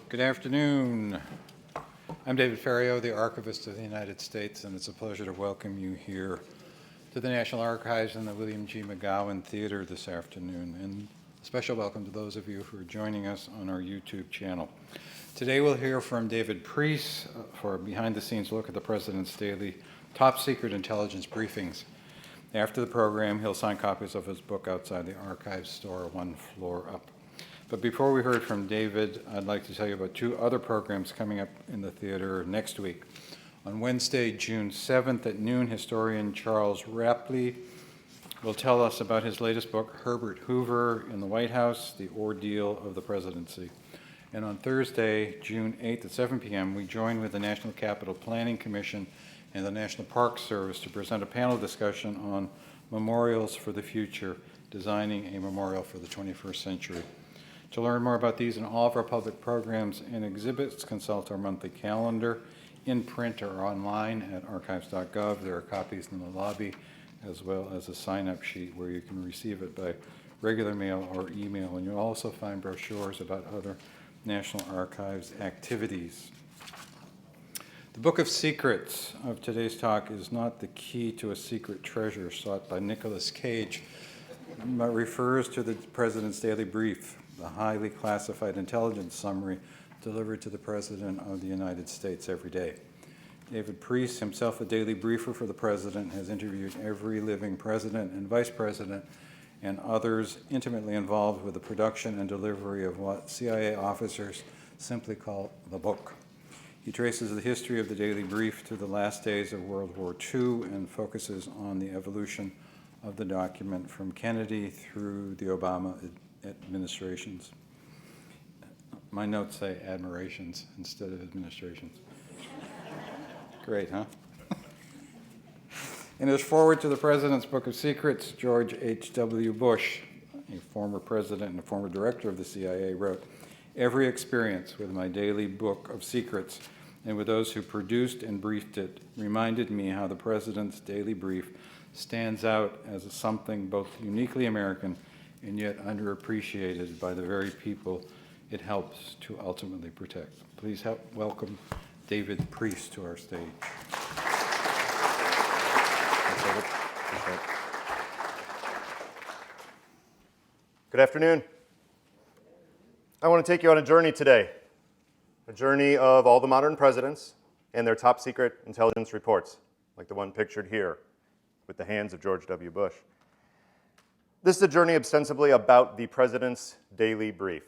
Good afternoon. I'm David Ferriero, the Archivist of the United States, and it's a pleasure to welcome you here to the National Archives and the William G. McGowan Theater this afternoon, and a special welcome to those of you who are joining us on our YouTube channel. Today we'll hear from David Priess for a behind-the-scenes look at the President's daily top-secret intelligence briefings. After the program, he'll sign copies of his book outside the archives store one floor up. But before we heard from David, I'd like to tell you about two other programs coming up in the theater next week. On Wednesday, June 7th at noon, historian Charles Rapley will tell us about his latest book, Herbert Hoover in the White House, The Ordeal of the Presidency. And on Thursday, June 8th at 7 p.m., we join with the National Capital Planning Commission and the National Park Service to present a panel discussion on memorials for the future, designing a memorial for the 21st century. To learn more about these and all of our public programs and exhibits, consult our monthly calendar in print or online at archives.gov. There are copies in the lobby, as well as a sign-up sheet where you can receive it by regular mail or email. And you'll also find brochures about other National Archives activities. The Book of Secrets of today's talk is not the key to a secret treasure sought by Nicolas Cage, but refers to the President's daily brief, the highly classified intelligence summary delivered to the President of the United States every day. David Priess, himself a daily briefer for the President, has interviewed every living president and vice president and others intimately involved with the production and delivery of what CIA officers simply call the book. He traces the history of the daily brief to the last days of World War II and focuses on the evolution of the document from Kennedy through the Obama administrations. My notes say admirations instead of administrations. Great, huh? In his foreword to the President's Book of Secrets, George H.W. Bush, a former president and a former director of the CIA, wrote, "Every experience with my daily book of secrets and with those who produced and briefed it reminded me how the President's daily brief stands out as something both uniquely American and yet underappreciated by the very people it helps to ultimately protect." Please welcome David Priess to our stage. Good afternoon. I want to take you on a journey today, a journey of all the modern presidents and their top secret intelligence reports, like the one pictured here with the hands of George W. Bush. This is a journey ostensibly about the President's daily brief,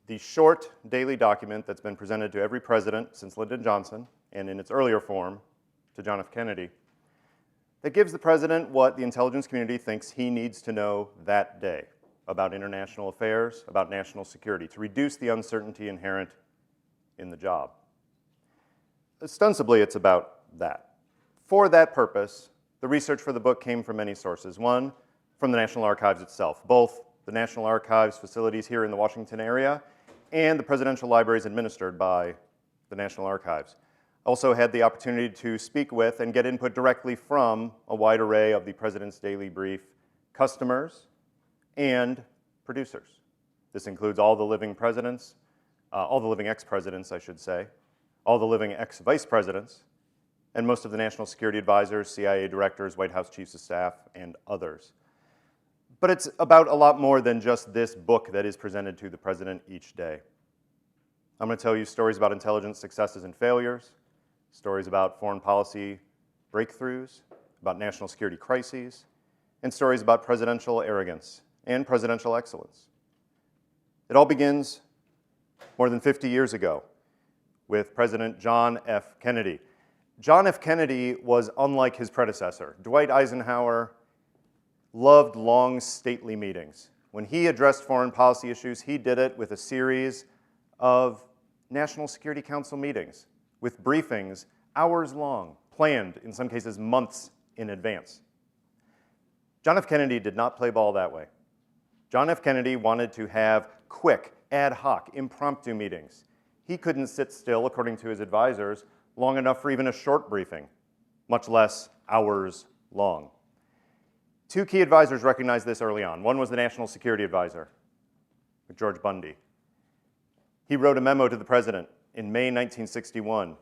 the short daily document that's been presented to every president since Lyndon Johnson, and in its earlier form, to John F. Kennedy, that gives the President what the intelligence community thinks he needs to know that day about international affairs, about national security, to reduce the uncertainty inherent in the job. Ostensibly, it's about that. For that purpose, the research for the book came from many sources. One, from the National Archives itself, both the National Archives facilities here in the Washington area and the presidential libraries administered by the National Archives. Also had the opportunity to speak with and get input directly from a wide array of the President's daily brief customers and producers. This includes all the living presidents, all the living ex-presidents, I should say, all the living ex-vice presidents, and most of the national security advisors, CIA directors, White House chiefs of staff, and others. But it's about a lot more than just this book that is presented to the President each day. I'm going to tell you stories about intelligence successes and failures, stories about foreign policy breakthroughs, about national security crises, and stories about presidential arrogance and presidential excellence. It all begins more than 50 years ago with President John F. Kennedy. John F. Kennedy was unlike his predecessor. Dwight Eisenhower loved long, stately meetings. When he addressed foreign policy issues, he did it with a series of National Security Council meetings, with briefings hours long, planned, in some cases, months in advance. John F. Kennedy did not play ball that way. John F. Kennedy wanted to have quick, ad hoc, impromptu meetings. He couldn't sit still, according to his advisors, long enough for even a short briefing, much less hours long. Two key advisors recognized this early on. One was the National Security Advisor, George Bundy. He wrote a memo to the president in May 1961,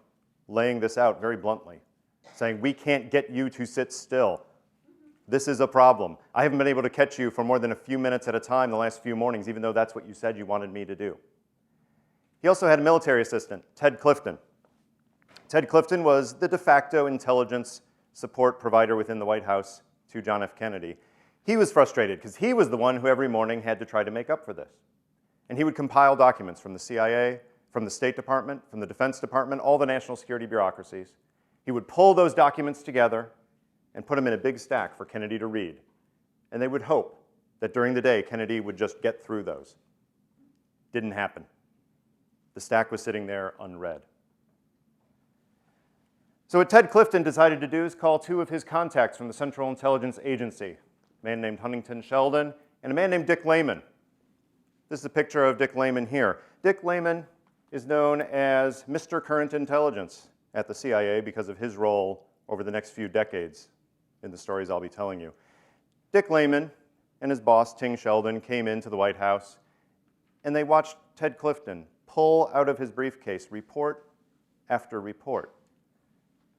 laying this out very bluntly, saying, "We can't get you to sit still. This is a problem. I haven't been able to catch you for more than a few minutes at a time the last few mornings, even though that's what you said you wanted me to do." He also had a military assistant, Ted Clifton. Ted Clifton was the de facto intelligence support provider within the White House to John F. Kennedy. He was frustrated because he was the one who every morning had to try to make up for this. And he would compile documents from the CIA, from the State Department, from the Defense Department, all the national security bureaucracies. He would pull those documents together and put them in a big stack for Kennedy to read. And they would hope that during the day, Kennedy would just get through those. Didn't happen. The stack was sitting there unread. So what Ted Clifton decided to do is call two of his contacts from the Central Intelligence Agency, a man named Huntington Sheldon and a man named Dick Lehman. This is a picture of Dick Lehman here. Dick Lehman is known as Mr. Current Intelligence at the CIA because of his role over the next few decades in the stories I'll be telling you. Dick Lehman and his boss, Ting Sheldon, came into the White House, and they watched Ted Clifton pull out of his briefcase report after report.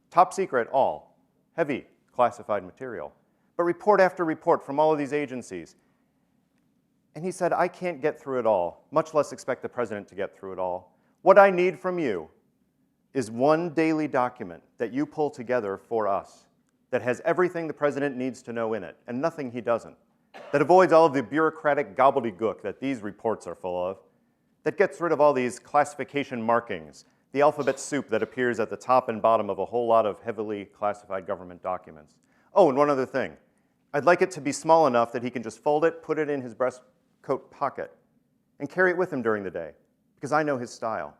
Top secret, all. Heavy classified material. But report after report from all of these agencies. And he said, "I can't get through it all, much less expect the president to get through it all. What I need from you is one daily document that you pull together for us that has everything the president needs to know in it, and nothing he doesn't, that avoids all of the bureaucratic gobbledygook that these reports are full of, that gets rid of all these classification markings, the alphabet soup that appears at the top and bottom of a whole lot of heavily classified government documents. Oh, and one other thing. I'd like it to be small enough that he can just fold it, put it in his breastcoat pocket, and carry it with him during the day, because I know his style.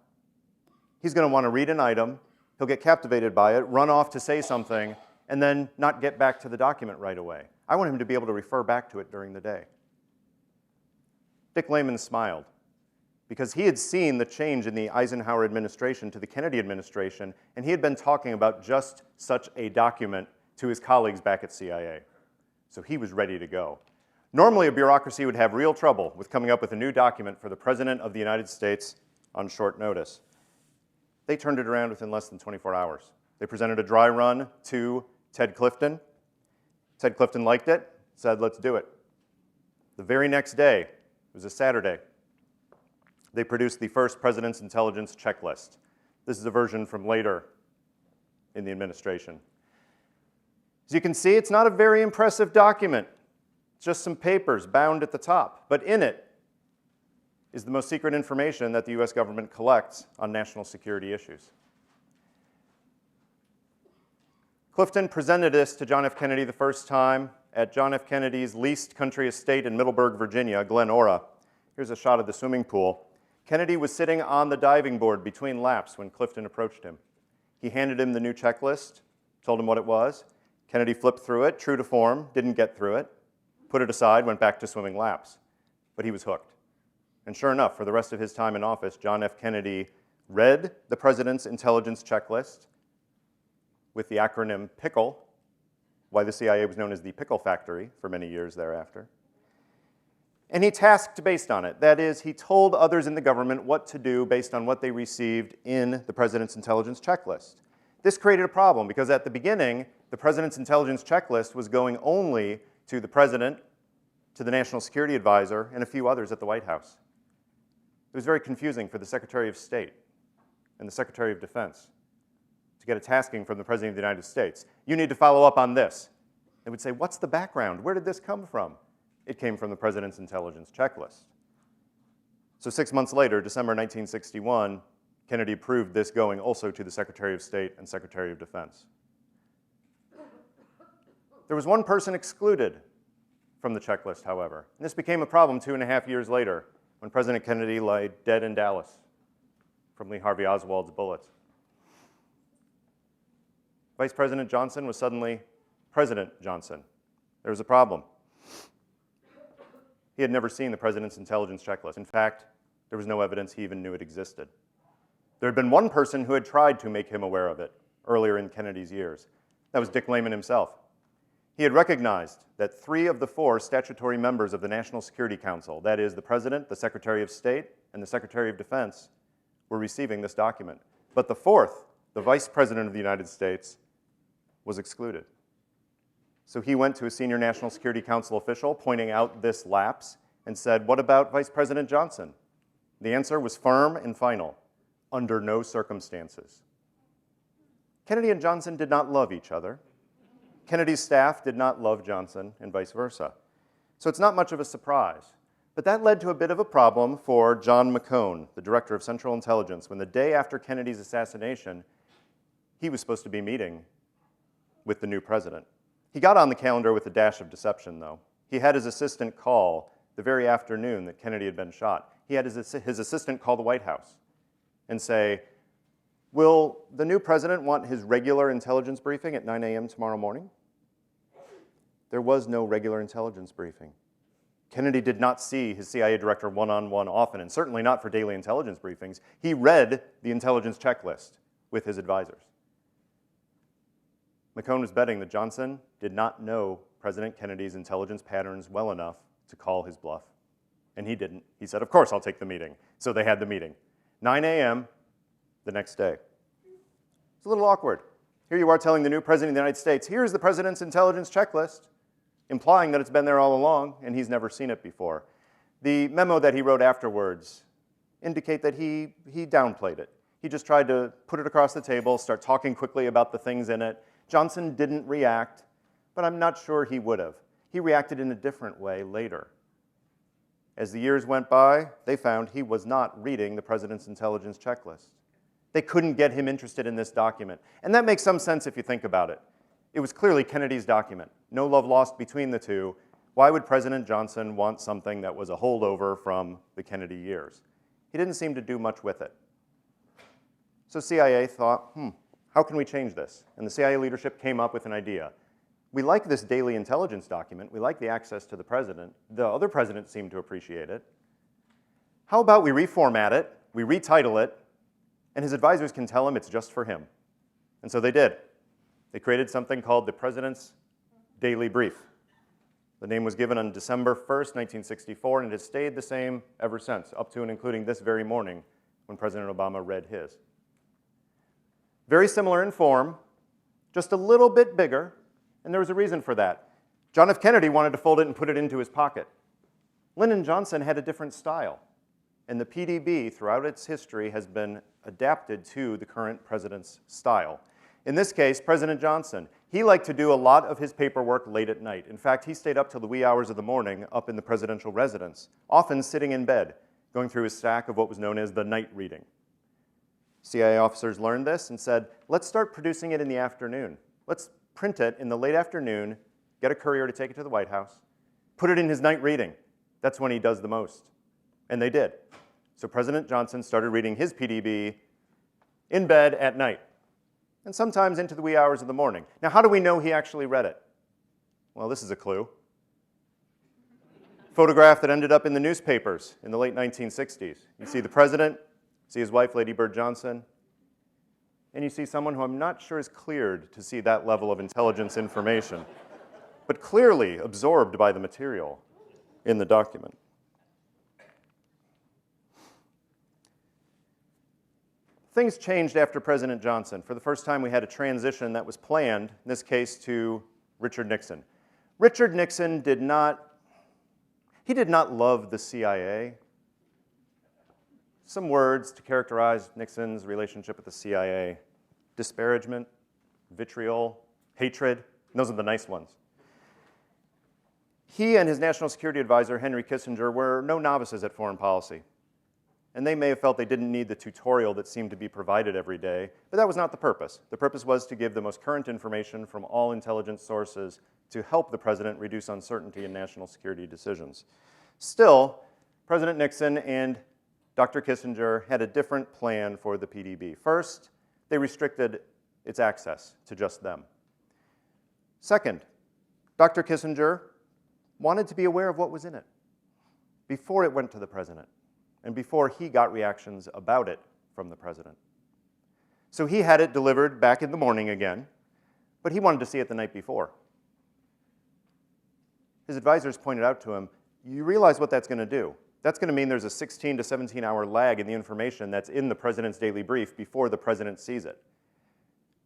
He's going to want to read an item, he'll get captivated by it, run off to say something, and then not get back to the document right away. I want him to be able to refer back to it during the day." Dick Lehman smiled, because he had seen the change in the Eisenhower administration to the Kennedy administration, and he had been talking about just such a document to his colleagues back at CIA. So he was ready to go. Normally, a bureaucracy would have real trouble with coming up with a new document for the President of the United States on short notice. They turned it around within less than 24 hours. They presented a dry run to Ted Clifton. Ted Clifton liked it, said, "Let's do it." The very next day, it was a Saturday, they produced the first President's Intelligence Checklist. This is a version from later in the administration. As you can see, it's not a very impressive document. It's just some papers bound at the top. But in it is the most secret information that the US government collects on national security issues. Clifton presented this to John F. Kennedy the first time at John F. Kennedy's leased country estate in Middleburg, Virginia, Glen Ora. Here's a shot of the swimming pool. Kennedy was sitting on the diving board between laps when Clifton approached him. He handed him the new checklist, told him what it was. Kennedy flipped through it, true to form, didn't get through it, put it aside, went back to swimming laps. But he was hooked. And sure enough, for the rest of his time in office, John F. Kennedy read the President's Intelligence Checklist with the acronym PICKLE, why the CIA was known as the Pickle Factory for many years thereafter. And he tasked based on it. That is, he told others in the government what to do based on what they received in the President's Intelligence Checklist. This created a problem because at the beginning, the President's Intelligence Checklist was going only to the President, to the National Security Advisor, and a few others at the White House. It was very confusing for the Secretary of State and the Secretary of Defense to get a tasking from the President of the United States. You need to follow up on this. They would say, what's the background? Where did this come from? It came from the President's Intelligence Checklist. So 6 months later, December 1961, Kennedy approved this going also to the Secretary of State and Secretary of Defense. There was one person excluded from the checklist, however. And this became a problem 2.5 years later when President Kennedy lay dead in Dallas from Lee Harvey Oswald's bullets. Vice President Johnson was suddenly President Johnson. There was a problem. He had never seen the President's Intelligence Checklist. In fact, there was no evidence he even knew it existed. There had been one person who had tried to make him aware of it earlier in Kennedy's years. That was Dick Lehman himself. He had recognized that 3 of the 4 statutory members of the National Security Council, that is, the President, the Secretary of State, and the Secretary of Defense, were receiving this document. But the fourth, the Vice President of the United States, was excluded. So he went to a senior National Security Council official pointing out this lapse and said, "What about Vice President Johnson?" The answer was firm and final: under no circumstances. Kennedy and Johnson did not love each other. Kennedy's staff did not love Johnson, and vice versa. So it's not much of a surprise. But that led to a bit of a problem for John McCone, the director of Central Intelligence, when the day after Kennedy's assassination, he was supposed to be meeting with the new president. He got on the calendar with a dash of deception, though. He had his assistant call the very afternoon that Kennedy had been shot. He had his assistant call the White House and say, "Will the new president want his regular intelligence briefing at 9 a.m. tomorrow morning?" There was no regular intelligence briefing. Kennedy did not see his CIA director one-on-one often, and certainly not for daily intelligence briefings. He read the intelligence checklist with his advisors. McCone was betting that Johnson did not know President Kennedy's intelligence patterns well enough to call his bluff. And he didn't. He said, "Of course I'll take the meeting." So they had the meeting. 9 a.m. the next day. It's a little awkward. Here you are telling the new president of the United States, "Here's the president's intelligence checklist," implying that it's been there all along and he's never seen it before. The memo that he wrote afterwards indicate that he downplayed it. He just tried to put it across the table, start talking quickly about the things in it. Johnson didn't react, but I'm not sure he would have. He reacted in a different way later. As the years went by, they found he was not reading the president's intelligence checklist. They couldn't get him interested in this document. And that makes some sense if you think about it. It was clearly Kennedy's document. No love lost between the two. Why would President Johnson want something that was a holdover from the Kennedy years? He didn't seem to do much with it. So CIA thought, how can we change this? And the CIA leadership came up with an idea. We like this daily intelligence document. We like the access to the president. The other presidents seem to appreciate it. How about we reformat it, we retitle it, and his advisors can tell him it's just for him. And so they did. They created something called the President's Daily Brief. The name was given on December 1st, 1964, and it has stayed the same ever since, up to and including this very morning when President Obama read his. Very similar in form, just a little bit bigger, and there was a reason for that. John F. Kennedy wanted to fold it and put it into his pocket. Lyndon Johnson had a different style, and the PDB throughout its history has been adapted to the current president's style. In this case, President Johnson, he liked to do a lot of his paperwork late at night. In fact, he stayed up till the wee hours of the morning up in the presidential residence, often sitting in bed, going through his stack of what was known as the night reading. CIA officers learned this and said, let's start producing it in the afternoon. Let's print it in the late afternoon, get a courier to take it to the White House, put it in his night reading. That's when he does the most. And they did. So President Johnson started reading his PDB in bed at night, and sometimes into the wee hours of the morning. Now, how do we know he actually read it? Well, this is a clue. Photograph that ended up in the newspapers in the late 1960s. You see the president, see his wife, Lady Bird Johnson, and you see someone who I'm not sure is cleared to see that level of intelligence information, but clearly absorbed by the material in the document. Things changed after President Johnson. For the first time, we had a transition that was planned, in this case to Richard Nixon. Richard Nixon did not love the CIA. Some words to characterize Nixon's relationship with the CIA: disparagement, vitriol, hatred. Those are the nice ones. He and his national security advisor, Henry Kissinger, were no novices at foreign policy. And they may have felt they didn't need the tutorial that seemed to be provided every day, but that was not the purpose. The purpose was to give the most current information from all intelligence sources to help the president reduce uncertainty in national security decisions. Still, President Nixon and Dr. Kissinger had a different plan for the PDB. First, they restricted its access to just them. Second, Dr. Kissinger wanted to be aware of what was in it before it went to the president, and before he got reactions about it from the president. So he had it delivered back in the morning again, but he wanted to see it the night before. His advisors pointed out to him, you realize what that's going to do. That's going to mean there's a 16 to 17-hour lag in the information that's in the president's daily brief before the president sees it.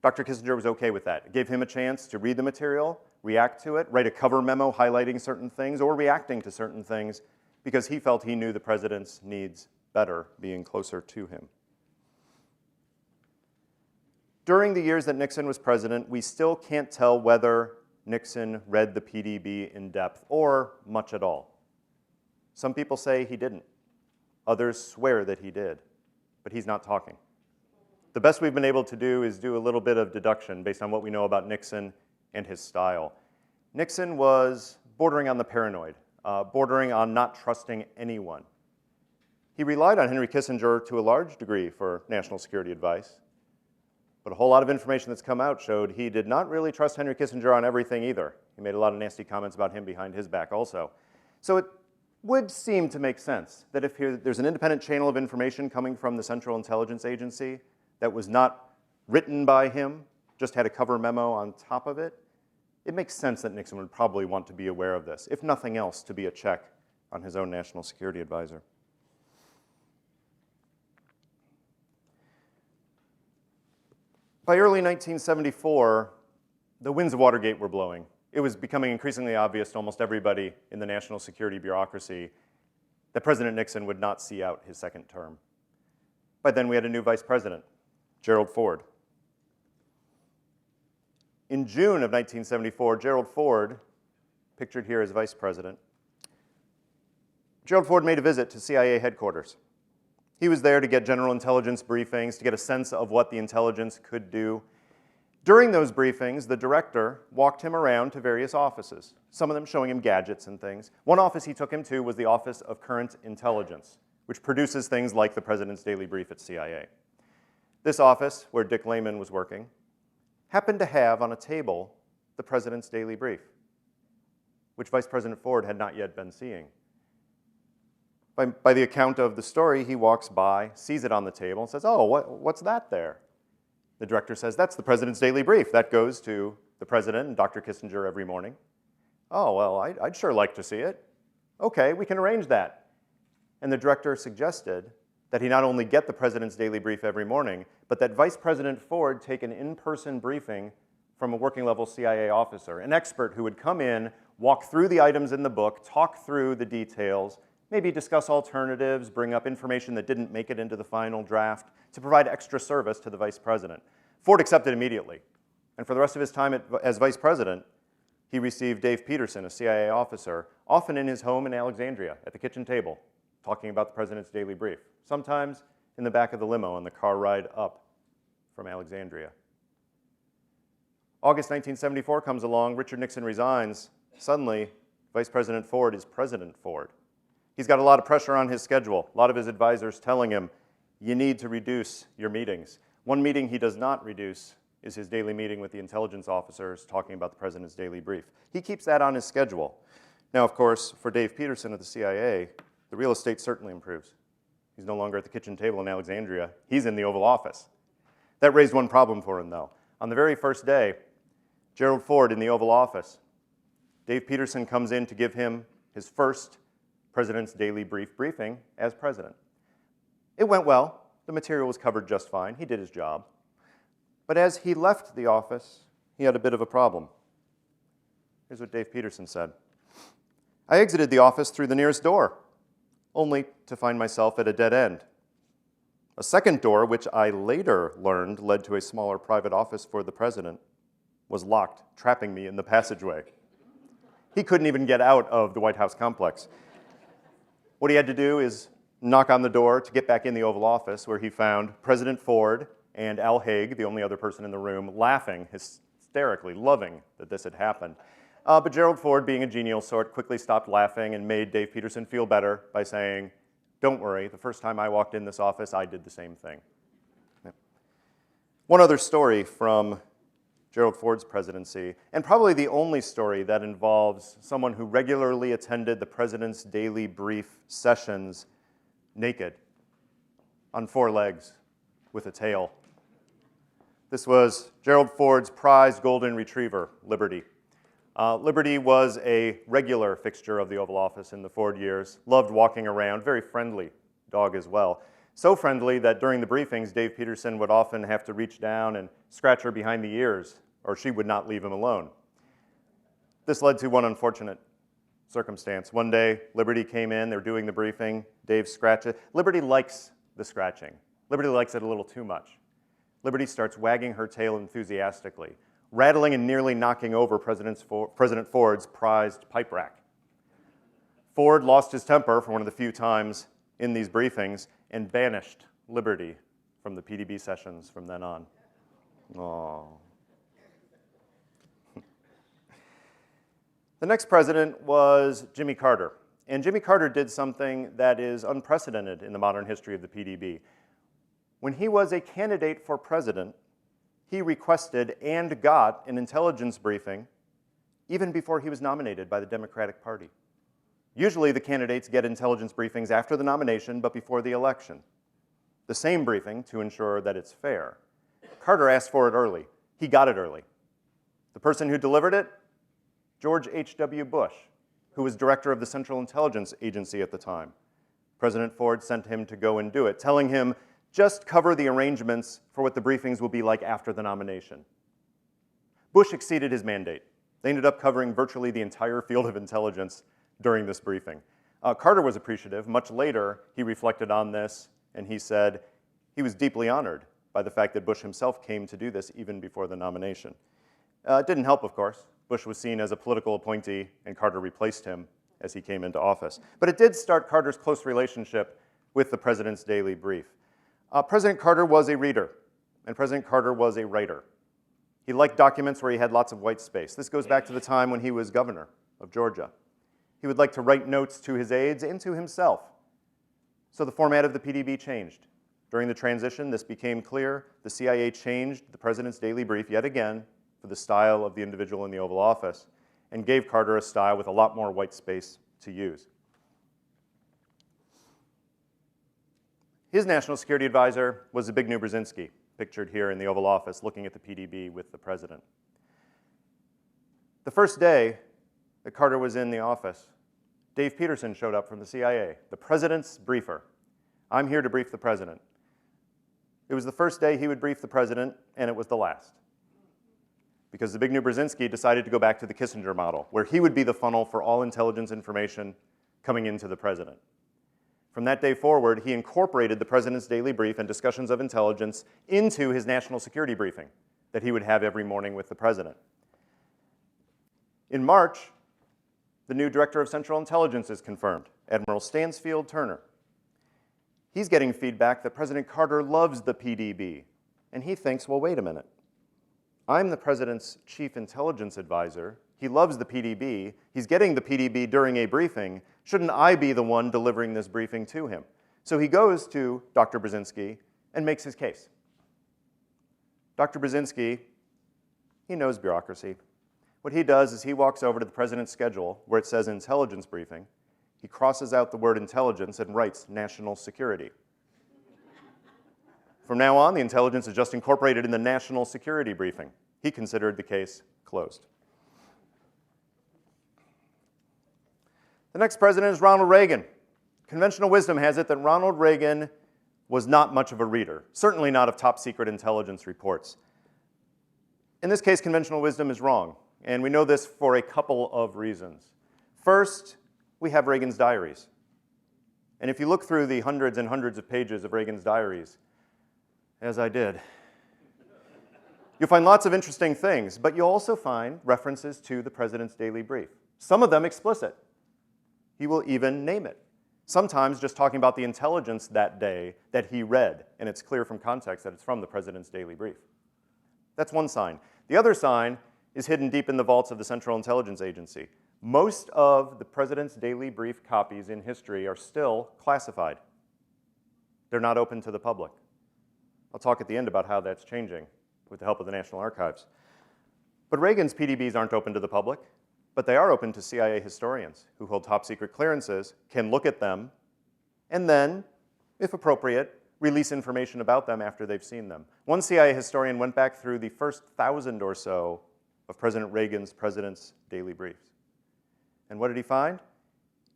Dr. Kissinger was okay with that. It gave him a chance to read the material, react to it, write a cover memo highlighting certain things or reacting to certain things because he felt he knew the president's needs better, being closer to him. During the years that Nixon was president, we still can't tell whether Nixon read the PDB in depth or much at all. Some people say he didn't. Others swear that he did, but he's not talking. The best we've been able to do is do a little bit of deduction based on what we know about Nixon and his style. Nixon was bordering on the paranoid, bordering on not trusting anyone. He relied on Henry Kissinger to a large degree for national security advice, but a whole lot of information that's come out showed he did not really trust Henry Kissinger on everything either. He made a lot of nasty comments about him behind his back also. So it would seem to make sense that if there's an independent channel of information coming from the Central Intelligence Agency that was not written by him, just had a cover memo on top of it, it makes sense that Nixon would probably want to be aware of this, if nothing else, to be a check on his own national security advisor. By early 1974, the winds of Watergate were blowing. It was becoming increasingly obvious to almost everybody in the national security bureaucracy that President Nixon would not see out his second term. By then, we had a new vice president, Gerald Ford. In June of 1974, Gerald Ford, pictured here as vice president, Gerald Ford made a visit to CIA headquarters. He was there to get general intelligence briefings, to get a sense of what the intelligence could do. During those briefings, the director walked him around to various offices, some of them showing him gadgets and things. One office he took him to was the Office of Current Intelligence, which produces things like the President's Daily Brief at CIA. This office, where Dick Lehman was working, happened to have on a table the President's Daily Brief, which Vice President Ford had not yet been seeing. By the account of the story, he walks by, sees it on the table, and says, "Oh, what's that there?" The director says, "That's the President's Daily Brief. That goes to the President and Dr. Kissinger every morning." "Oh, well, I'd sure like to see it." "Okay, we can arrange that." And the director suggested that he not only get the President's Daily Brief every morning, but that Vice President Ford take an in-person briefing from a working-level CIA officer, an expert who would come in, walk through the items in the book, talk through the details, maybe discuss alternatives, bring up information that didn't make it into the final draft, to provide extra service to the vice president. Ford accepted immediately. And for the rest of his time as vice president, he received Dave Peterson, a CIA officer, often in his home in Alexandria, at the kitchen table, talking about the President's Daily Brief, sometimes in the back of the limo on the car ride up from Alexandria. August 1974 comes along, Richard Nixon resigns. Suddenly, Vice President Ford is President Ford. He's got a lot of pressure on his schedule, a lot of his advisors telling him, you need to reduce your meetings. One meeting he does not reduce is his daily meeting with the intelligence officers talking about the President's Daily Brief. He keeps that on his schedule. Now, of course, for Dave Peterson of the CIA, the real estate certainly improves. He's no longer at the kitchen table in Alexandria. He's in the Oval Office. That raised one problem for him, though. On the very first day, Gerald Ford in the Oval Office, Dave Peterson comes in to give him his first President's Daily Brief briefing as president. It went well. The material was covered just fine. He did his job. But as he left the office, he had a bit of a problem. Here's what Dave Peterson said. "I exited the office through the nearest door, only to find myself at a dead end. A second door, which I later learned led to a smaller private office for the president, was locked, trapping me in the passageway." He couldn't even get out of the White House complex. What he had to do is knock on the door to get back in the Oval Office, where he found President Ford and Al Haig, the only other person in the room, laughing hysterically, loving that this had happened. But Gerald Ford, being a genial sort, quickly stopped laughing and made Dave Peterson feel better by saying, "Don't worry, the first time I walked in this office, I did the same thing." Yeah. One other story from Gerald Ford's presidency, and probably the only story that involves someone who regularly attended the President's Daily Brief sessions naked, on four legs, with a tail. This was Gerald Ford's prized golden retriever, Liberty. Liberty was a regular fixture of the Oval Office in the Ford years, loved walking around, very friendly dog as well. So friendly that during the briefings, Dave Peterson would often have to reach down and scratch her behind the ears, or she would not leave him alone. This led to one unfortunate circumstance. One day, Liberty came in, they were doing the briefing, Dave scratched it. Liberty likes the scratching. Liberty likes it a little too much. Liberty starts wagging her tail enthusiastically, rattling and nearly knocking over President Ford's prized pipe rack. Ford lost his temper for one of the few times in these briefings and banished Liberty from the PDB sessions from then on. Aww. The next president was Jimmy Carter. And Jimmy Carter did something that is unprecedented in the modern history of the PDB. When he was a candidate for president, he requested and got an intelligence briefing even before he was nominated by the Democratic Party. Usually the candidates get intelligence briefings after the nomination but before the election. The same briefing to ensure that it's fair. Carter asked for it early. He got it early. The person who delivered it, George H.W. Bush, who was director of the Central Intelligence Agency at the time. President Ford sent him to go and do it, telling him, just cover the arrangements for what the briefings will be like after the nomination. Bush exceeded his mandate. They ended up covering virtually the entire field of intelligence during this briefing. Carter was appreciative. Much later, he reflected on this, and he said he was deeply honored by the fact that Bush himself came to do this even before the nomination. It didn't help, of course. Bush was seen as a political appointee, and Carter replaced him as he came into office. But it did start Carter's close relationship with the president's daily brief. President Carter was a reader, and President Carter was a writer. He liked documents where he had lots of white space. This goes back to the time when he was governor of Georgia. He would like to write notes to his aides and to himself. So the format of the PDB changed. During the transition, this became clear. The CIA changed the president's daily brief yet again for the style of the individual in the Oval Office and gave Carter a style with a lot more white space to use. His national security advisor was Zbigniew Brzezinski, pictured here in the Oval Office looking at the PDB with the president. The first day that Carter was in the office, Dave Peterson showed up from the CIA, the president's briefer. I'm here to brief the president. It was the first day he would brief the president, and it was the last. Because Zbigniew Brzezinski decided to go back to the Kissinger model, where he would be the funnel for all intelligence information coming into the president. From that day forward, he incorporated the president's daily brief and discussions of intelligence into his national security briefing that he would have every morning with the president. In March, the new director of Central Intelligence is confirmed, Admiral Stansfield Turner. He's getting feedback that President Carter loves the PDB, and he thinks, well, wait a minute. I'm the president's chief intelligence advisor. He loves the PDB. He's getting the PDB during a briefing. Shouldn't I be the one delivering this briefing to him? So he goes to Dr. Brzezinski and makes his case. Dr. Brzezinski, he knows bureaucracy. What he does is he walks over to the president's schedule where it says intelligence briefing. He crosses out the word intelligence and writes national security. From now on, the intelligence is just incorporated in the national security briefing. He considered the case closed. The next president is Ronald Reagan. Conventional wisdom has it that Ronald Reagan was not much of a reader, certainly not of top secret intelligence reports. In this case, conventional wisdom is wrong, and we know this for a couple of reasons. First, we have Reagan's diaries. And if you look through the hundreds and hundreds of pages of Reagan's diaries, as I did, you'll find lots of interesting things, but you'll also find references to the president's daily brief. Some of them explicit. He will even name it. Sometimes just talking about the intelligence that day that he read, and it's clear from context that it's from the president's daily brief. That's one sign. The other sign is hidden deep in the vaults of the Central Intelligence Agency. Most of the president's daily brief copies in history are still classified. They're not open to the public. I'll talk at the end about how that's changing with the help of the National Archives. But Reagan's PDBs aren't open to the public, but they are open to CIA historians who hold top secret clearances, can look at them, and then, if appropriate, release information about them after they've seen them. One CIA historian went back through the first 1,000 or so of President Reagan's President's Daily Briefs. And what did he find?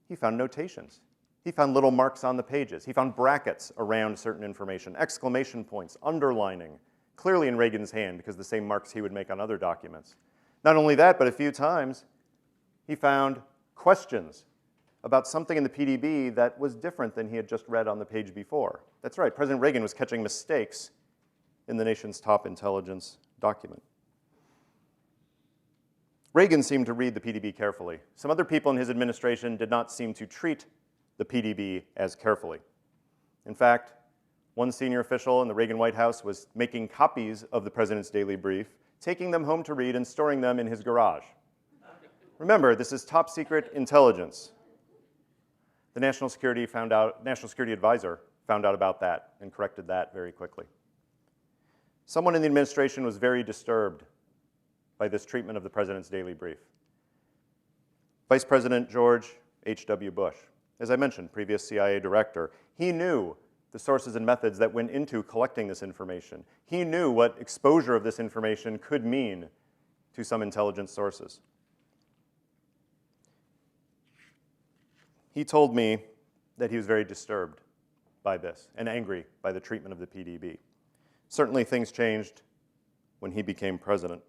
He found notations. He found little marks on the pages. He found brackets around certain information, exclamation points, underlining, clearly in Reagan's hand because the same marks he would make on other documents. Not only that, but a few times he found questions about something in the PDB that was different than he had just read on the page before. That's right, President Reagan was catching mistakes in the nation's top intelligence document. Reagan seemed to read the PDB carefully. Some other people in his administration did not seem to treat the PDB as carefully. In fact, one senior official in the Reagan White House was making copies of the President's Daily Brief, taking them home to read and storing them in his garage. Remember, this is top secret intelligence. The National Security Advisor found out about that and corrected that very quickly. Someone in the administration was very disturbed by this treatment of the President's Daily Brief. Vice President George H.W. Bush, as I mentioned, previous CIA director, he knew the sources and methods that went into collecting this information. He knew what exposure of this information could mean to some intelligence sources. He told me that he was very disturbed by this and angry by the treatment of the PDB. Certainly things changed when he became president.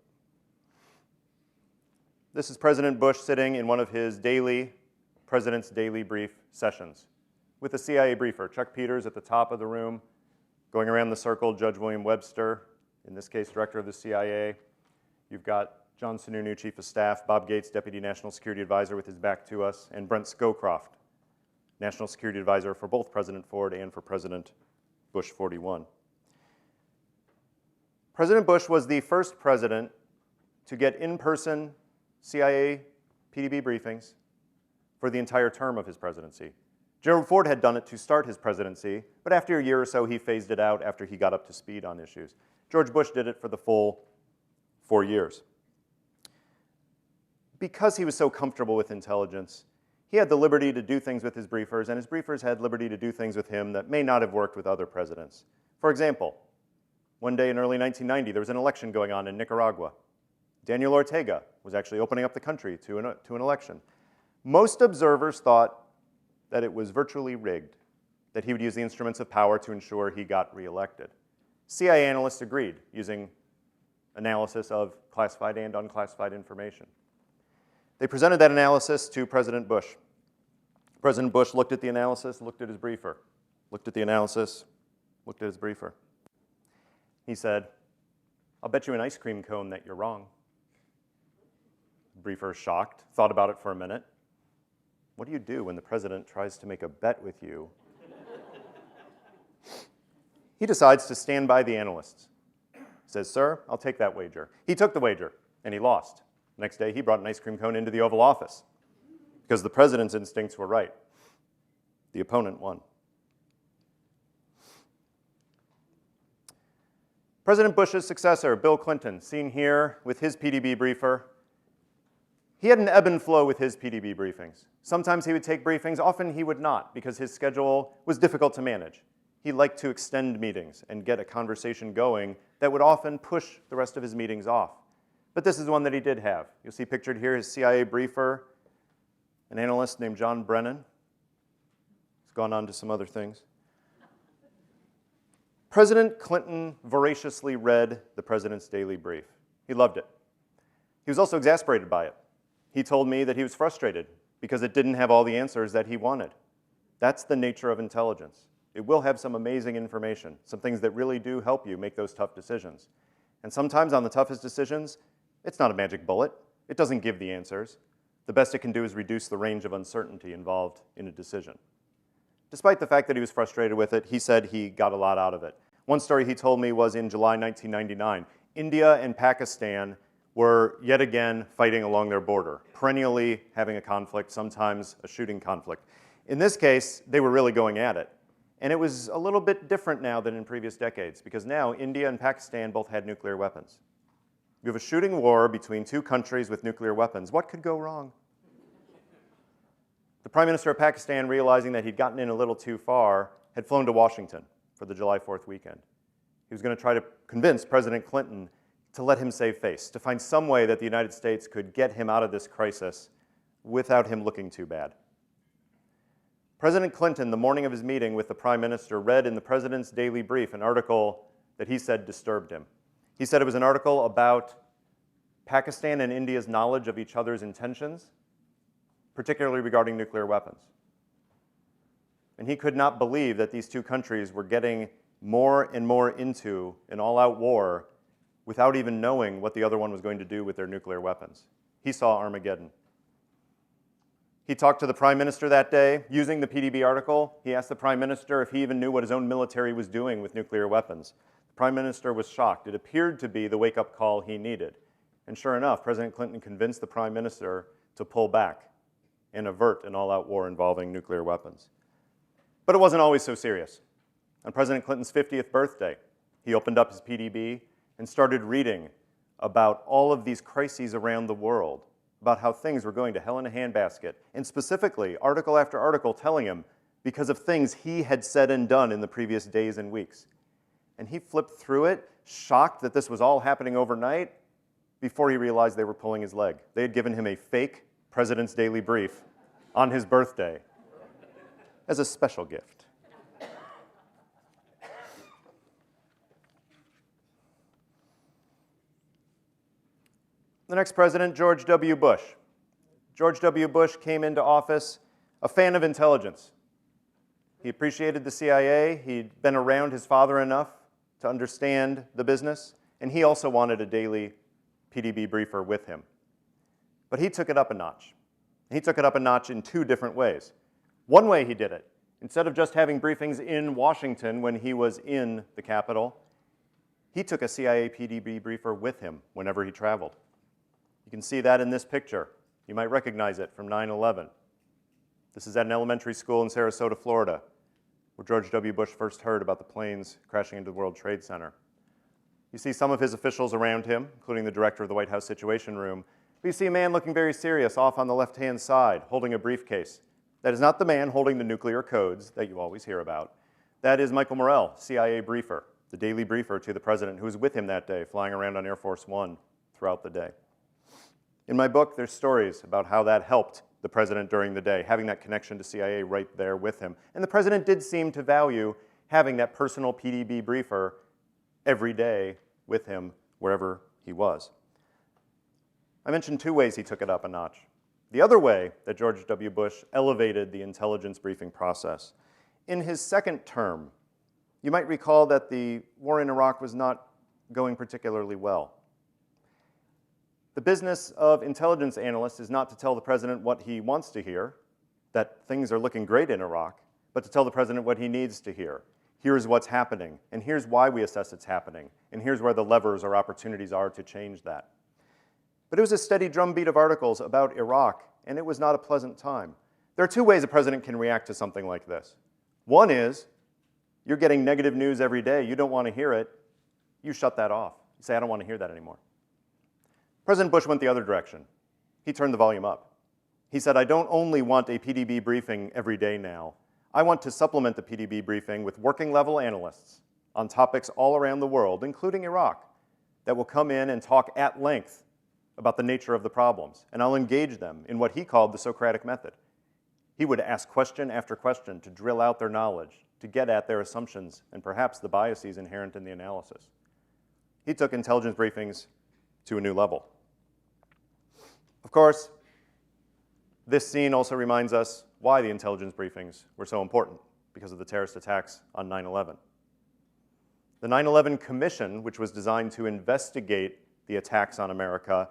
This is President Bush sitting in one of his President's Daily Brief sessions with a CIA briefer, Chuck Peters at the top of the room, going around the circle, Judge William Webster, in this case, director of the CIA. You've got John Sununu, Chief of Staff, Bob Gates, Deputy National Security Advisor with his back to us, and Brent Scowcroft, National Security Advisor for both President Ford and for President Bush 41. President Bush was the first president to get in-person CIA PDB briefings for the entire term of his presidency. Gerald Ford had done it to start his presidency, but after a year or so, he phased it out after he got up to speed on issues. George Bush did it for the full 4 years. Because he was so comfortable with intelligence, he had the liberty to do things with his briefers, and his briefers had liberty to do things with him that may not have worked with other presidents. For example, one day in early 1990, there was an election going on in Nicaragua. Daniel Ortega was actually opening up the country to an election. Most observers thought that it was virtually rigged, that he would use the instruments of power to ensure he got reelected. CIA analysts agreed, using analysis of classified and unclassified information. They presented that analysis to President Bush. President Bush looked at the analysis, looked at his briefer, looked at the analysis, looked at his briefer. He said, "I'll bet you an ice cream cone that you're wrong." The briefer, shocked, thought about it for a minute. What do you do when the president tries to make a bet with you? He decides to stand by the analysts. He says, "Sir, I'll take that wager." He took the wager, and he lost. Next day, he brought an ice cream cone into the Oval Office because the president's instincts were right. The opponent won. President Bush's successor, Bill Clinton, seen here with his PDB briefer, he had an ebb and flow with his PDB briefings. Sometimes he would take briefings, often he would not, because his schedule was difficult to manage. He liked to extend meetings and get a conversation going that would often push the rest of his meetings off. But this is one that he did have. You'll see pictured here his CIA briefer, an analyst named John Brennan. He's gone on to some other things. President Clinton voraciously read the President's Daily Brief. He loved it. He was also exasperated by it. He told me that he was frustrated because it didn't have all the answers that he wanted. That's the nature of intelligence. It will have some amazing information, some things that really do help you make those tough decisions. And sometimes on the toughest decisions, it's not a magic bullet. It doesn't give the answers. The best it can do is reduce the range of uncertainty involved in a decision. Despite the fact that he was frustrated with it, he said he got a lot out of it. One story he told me was in July 1999. India and Pakistan were yet again fighting along their border, perennially having a conflict, sometimes a shooting conflict. In this case, they were really going at it. And it was a little bit different now than in previous decades, because now India and Pakistan both had nuclear weapons. You have a shooting war between two countries with nuclear weapons. What could go wrong? The Prime Minister of Pakistan, realizing that he'd gotten in a little too far, had flown to Washington for the July 4th weekend. He was going to try to convince President Clinton, to let him save face, to find some way that the United States could get him out of this crisis without him looking too bad. President Clinton, the morning of his meeting with the Prime Minister, read in the President's Daily Brief an article that he said disturbed him. He said it was an article about Pakistan and India's knowledge of each other's intentions, particularly regarding nuclear weapons. And he could not believe that these two countries were getting more and more into an all-out war without even knowing what the other one was going to do with their nuclear weapons. He saw Armageddon. He talked to the Prime Minister that day using the PDB article. He asked the Prime Minister if he even knew what his own military was doing with nuclear weapons. The Prime Minister was shocked. It appeared to be the wake-up call he needed. And sure enough, President Clinton convinced the Prime Minister to pull back and avert an all-out war involving nuclear weapons. But it wasn't always so serious. On President Clinton's 50th birthday, he opened up his PDB and started reading about all of these crises around the world, about how things were going to hell in a handbasket, and specifically, article after article telling him because of things he had said and done in the previous days and weeks. And he flipped through it, shocked that this was all happening overnight, before he realized they were pulling his leg. They had given him a fake President's Daily Brief on his birthday as a special gift. The next president, George W. Bush. George W. Bush came into office a fan of intelligence. He appreciated the CIA. He'd been around his father enough to understand the business, and he also wanted a daily PDB briefer with him. But he took it up a notch. He took it up a notch in two different ways. One way he did it, instead of just having briefings in Washington when he was in the Capitol, he took a CIA PDB briefer with him whenever he traveled. You can see that in this picture. You might recognize it from 9/11. This is at an elementary school in Sarasota, Florida, where George W. Bush first heard about the planes crashing into the World Trade Center. You see some of his officials around him, including the director of the White House Situation Room. But you see a man looking very serious off on the left-hand side, holding a briefcase. That is not the man holding the nuclear codes that you always hear about. That is Michael Morrell, CIA briefer, the daily briefer to the president, who was with him that day, flying around on Air Force One throughout the day. In my book, there's stories about how that helped the president during the day, having that connection to CIA right there with him. And the president did seem to value having that personal PDB briefer every day with him wherever he was. I mentioned two ways he took it up a notch. The other way that George W. Bush elevated the intelligence briefing process. In his second term, you might recall that the war in Iraq was not going particularly well. The business of intelligence analysts is not to tell the president what he wants to hear, that things are looking great in Iraq, but to tell the president what he needs to hear. Here's what's happening, and here's why we assess it's happening, and here's where the levers or opportunities are to change that. But it was a steady drumbeat of articles about Iraq, and it was not a pleasant time. There are two ways a president can react to something like this. One is, you're getting negative news every day, you don't want to hear it, you shut that off. You say, I don't want to hear that anymore. President Bush went the other direction. He turned the volume up. He said, I don't only want a PDB briefing every day now. I want to supplement the PDB briefing with working level analysts on topics all around the world, including Iraq, that will come in and talk at length about the nature of the problems. And I'll engage them in what he called the Socratic Method. He would ask question after question to drill out their knowledge, to get at their assumptions and perhaps the biases inherent in the analysis. He took intelligence briefings to a new level. Of course, this scene also reminds us why the intelligence briefings were so important, because of the terrorist attacks on 9/11. The 9/11 Commission, which was designed to investigate the attacks on America,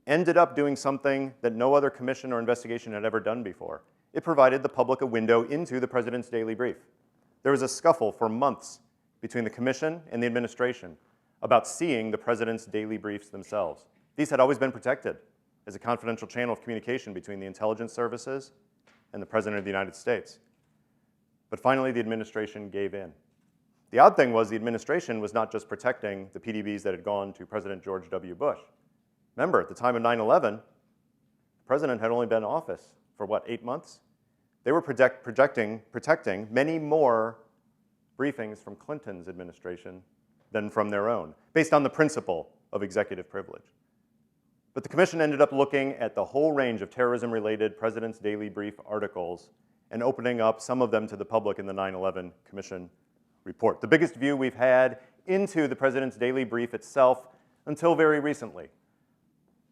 ended up doing something that no other commission or investigation had ever done before. It provided the public a window into the president's daily brief. There was a scuffle for months between the commission and the administration about seeing the president's daily briefs themselves. These had always been protected as a confidential channel of communication between the intelligence services and the President of the United States. But finally, the administration gave in. The odd thing was the administration was not just protecting the PDBs that had gone to President George W. Bush. Remember, at the time of 9/11, the president had only been in office for, 8 months? They were protecting many more briefings from Clinton's administration than from their own, based on the principle of executive privilege. But the commission ended up looking at the whole range of terrorism-related President's Daily Brief articles and opening up some of them to the public in the 9/11 Commission report. The biggest view we've had into the President's Daily Brief itself until very recently.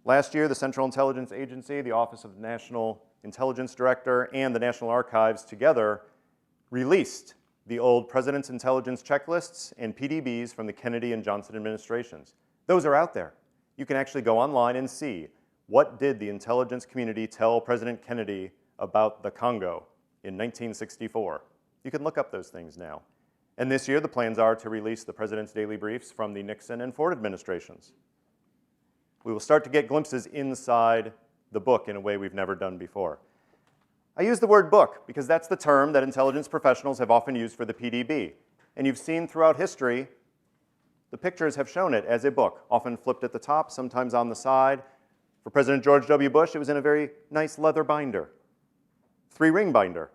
Last year, the Central Intelligence Agency, the Office of the National Intelligence Director, and the National Archives together released the old President's Intelligence Checklists and PDBs from the Kennedy and Johnson administrations. Those are out there. You can actually go online and see what did the intelligence community tell President Kennedy about the Congo in 1964. You can look up those things now. And this year, the plans are to release the President's Daily Briefs from the Nixon and Ford administrations. We will start to get glimpses inside the book in a way we've never done before. I use the word book because that's the term that intelligence professionals have often used for the PDB. And you've seen throughout history, the pictures have shown it as a book, often flipped at the top, sometimes on the side. For President George W. Bush, it was in a very nice leather binder, 3-ring binder,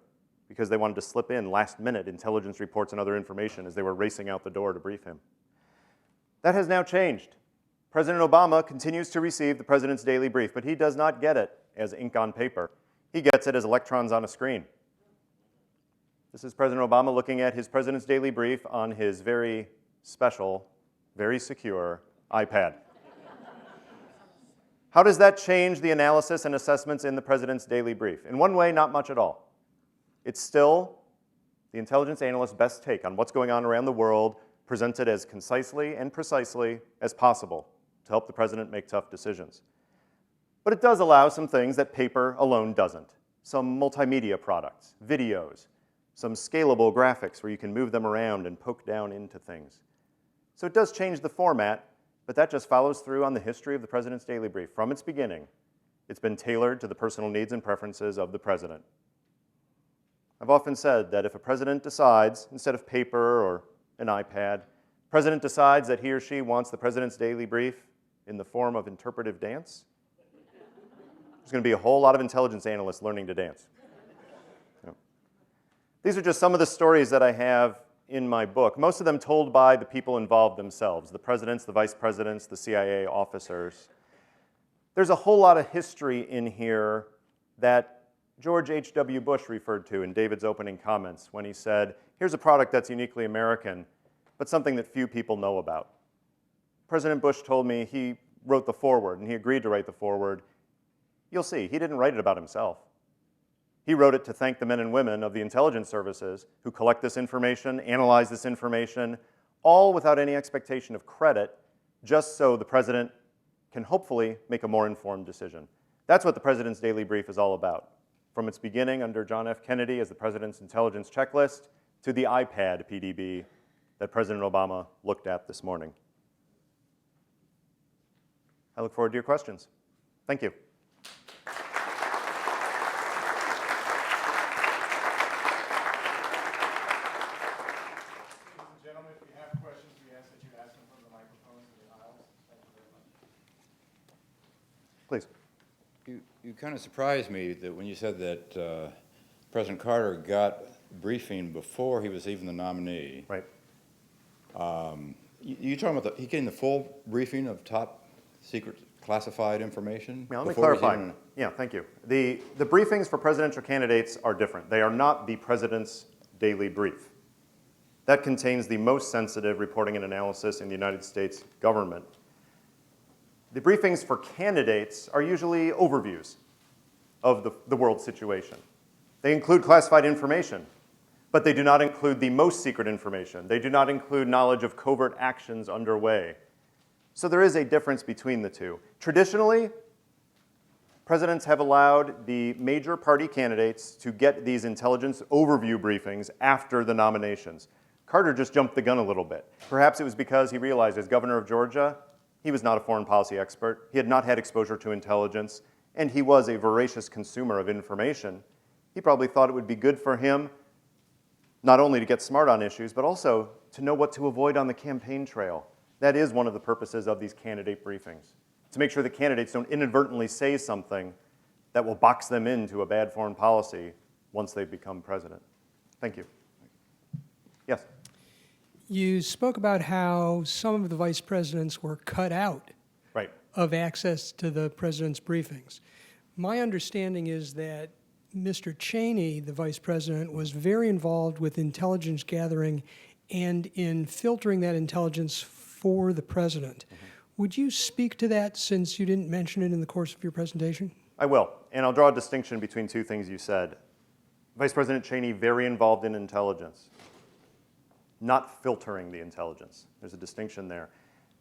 because they wanted to slip in last-minute intelligence reports and other information as they were racing out the door to brief him. That has now changed. President Obama continues to receive the President's Daily Brief, but he does not get it as ink on paper. He gets it as electrons on a screen. This is President Obama looking at his President's Daily Brief on his very special, very secure iPad. How does that change the analysis and assessments in the President's Daily Brief? In one way, not much at all. It's still the intelligence analyst's best take on what's going on around the world, presented as concisely and precisely as possible to help the president make tough decisions. But it does allow some things that paper alone doesn't. Some multimedia products, videos, some scalable graphics where you can move them around and poke down into things. So it does change the format, but that just follows through on the history of the President's Daily Brief. From its beginning, it's been tailored to the personal needs and preferences of the president. I've often said that if a president decides, instead of paper or an iPad, the president decides that he or she wants the President's Daily Brief in the form of interpretive dance, there's going to be a whole lot of intelligence analysts learning to dance. These are just some of the stories that I have in my book, most of them told by the people involved themselves, the presidents, the vice presidents, the CIA officers. There's a whole lot of history in here that George H.W. Bush referred to in David's opening comments when he said, here's a product that's uniquely American, but something that few people know about. President Bush told me he wrote the foreword, and he agreed to write the foreword. You'll see, he didn't write it about himself. He wrote it to thank the men and women of the intelligence services who collect this information, analyze this information, all without any expectation of credit, just so the president can hopefully make a more informed decision. That's what the President's Daily Brief is all about. From its beginning under John F. Kennedy as the President's Intelligence Checklist to the iPad PDB that President Obama looked at this morning. I look forward to your questions. Thank you. Please. You kind of surprised me that when you said that President Carter got briefing before he was even the nominee. Right. You talking about he getting the full briefing of top secret classified information? Yeah, let me clarify. Yeah, thank you. The briefings for presidential candidates are different. They are not the President's Daily Brief. That contains the most sensitive reporting and analysis in the United States government. The briefings for candidates are usually overviews of the world situation. They include classified information, but they do not include the most secret information. They do not include knowledge of covert actions underway. So there is a difference between the two. Traditionally, presidents have allowed the major party candidates to get these intelligence overview briefings after the nominations. Carter just jumped the gun a little bit. Perhaps it was because he realized as governor of Georgia, he was not a foreign policy expert. He had not had exposure to intelligence, and he was a voracious consumer of information. He probably thought it would be good for him not only to get smart on issues, but also to know what to avoid on the campaign trail. That is one of the purposes of these candidate briefings, to make sure the candidates don't inadvertently say something that will box them into a bad foreign policy once they've become president. Thank you. Yes? You spoke about how some of the vice presidents were cut out of access to the president's briefings. My understanding is that Mr. Cheney, the vice president, was very involved with intelligence gathering and in filtering that intelligence for the president. Would you speak to that, since you didn't mention it in the course of your presentation? I will, and I'll draw a distinction between two things you said. Vice President Cheney, very involved in intelligence, not filtering the intelligence. There's a distinction there.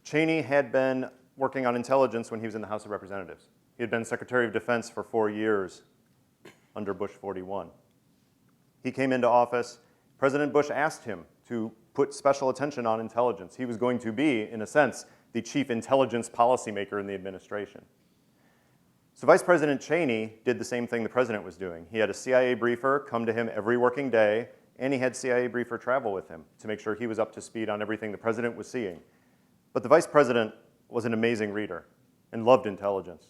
Cheney had been working on intelligence when he was in the House of Representatives. He had been Secretary of Defense for 4 years under Bush 41. He came into office. President Bush asked him to put special attention on intelligence. He was going to be, in a sense, the chief intelligence policymaker in the administration. So Vice President Cheney did the same thing the president was doing. He had a CIA briefer come to him every working day, and he had CIA briefer travel with him to make sure he was up to speed on everything the president was seeing. But the vice president was an amazing reader and loved intelligence.